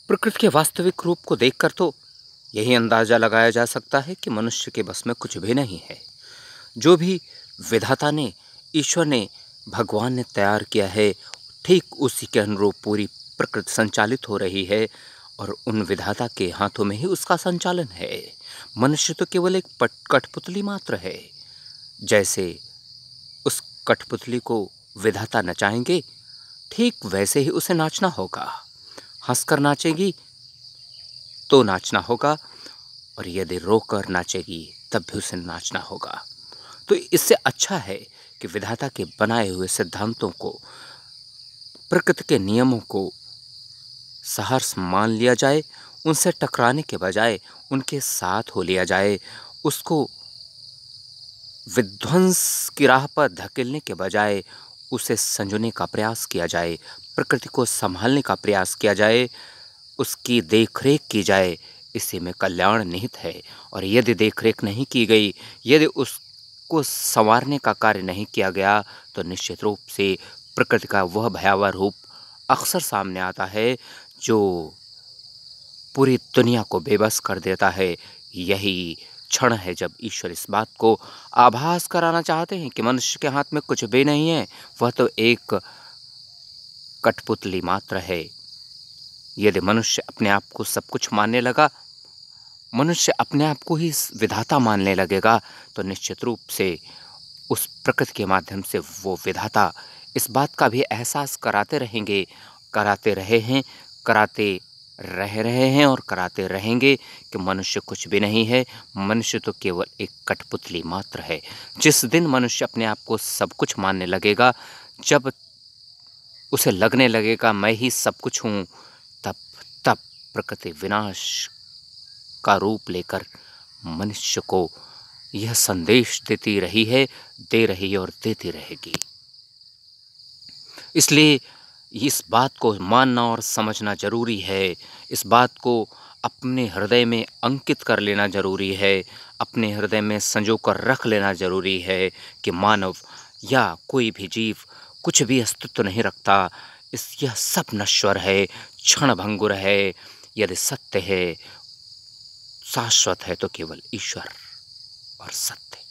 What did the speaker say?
प्रकृति के वास्तविक रूप को देखकर तो यही अंदाजा लगाया जा सकता है कि मनुष्य के बस में कुछ भी नहीं है। जो भी विधाता ने, ईश्वर ने, भगवान ने तैयार किया है, ठीक उसी के अनुरूप पूरी प्रकृति संचालित हो रही है और उन विधाता के हाथों में ही उसका संचालन है। मनुष्य तो केवल एक कठपुतली मात्र है। जैसे उस कठपुतली को विधाता नचाएंगे, ठीक वैसे ही उसे नाचना होगा। हंसकर नाचेगी तो नाचना होगा और यदि रोकर नाचेगी तब भी उसे नाचना होगा। तो इससे अच्छा है कि विधाता के बनाए हुए सिद्धांतों को, प्रकृति के नियमों को सहर्ष मान लिया जाए, उनसे टकराने के बजाय उनके साथ हो लिया जाए, उसको विध्वंस की राह पर धकेलने के बजाय उसे संजोने का प्रयास किया जाए, प्रकृति को संभालने का प्रयास किया जाए, उसकी देखरेख की जाए। इसी में कल्याण निहित है। और यदि देखरेख नहीं की गई, यदि उसको संवारने का कार्य नहीं किया गया, तो निश्चित रूप से प्रकृति का वह भयावह रूप अक्सर सामने आता है जो पूरी दुनिया को बेबस कर देता है। यही क्षण है जब ईश्वर इस बात को आभास कराना चाहते हैं कि मनुष्य के हाथ में कुछ भी नहीं है, वह तो एक कठपुतली मात्र है। यदि मनुष्य अपने आप को सब कुछ मानने लगा, मनुष्य अपने आप को ही विधाता मानने लगेगा, तो निश्चित रूप से उस प्रकृति के माध्यम से वो विधाता इस बात का भी एहसास कराते रहेंगे, कराते रहे हैं, कराते रह रहे हैं और कराते रहेंगे कि मनुष्य कुछ भी नहीं है, मनुष्य तो केवल एक कठपुतली मात्र है। जिस दिन मनुष्य अपने आप को सब कुछ मानने लगेगा, जब उसे लगने लगेगा मैं ही सब कुछ हूँ, तब तब प्रकृति विनाश का रूप लेकर मनुष्य को यह संदेश देती रही है, दे रही है और देती रहेगी। इसलिए इस बात को मानना और समझना जरूरी है। इस बात को अपने हृदय में अंकित कर लेना जरूरी है, अपने हृदय में संजो कर रख लेना जरूरी है कि मानव या कोई भी जीव कुछ भी अस्तित्व नहीं रखता। यह सब नश्वर है, क्षणभंगुर है। यदि सत्य है, शाश्वत है, तो केवल ईश्वर और सत्य।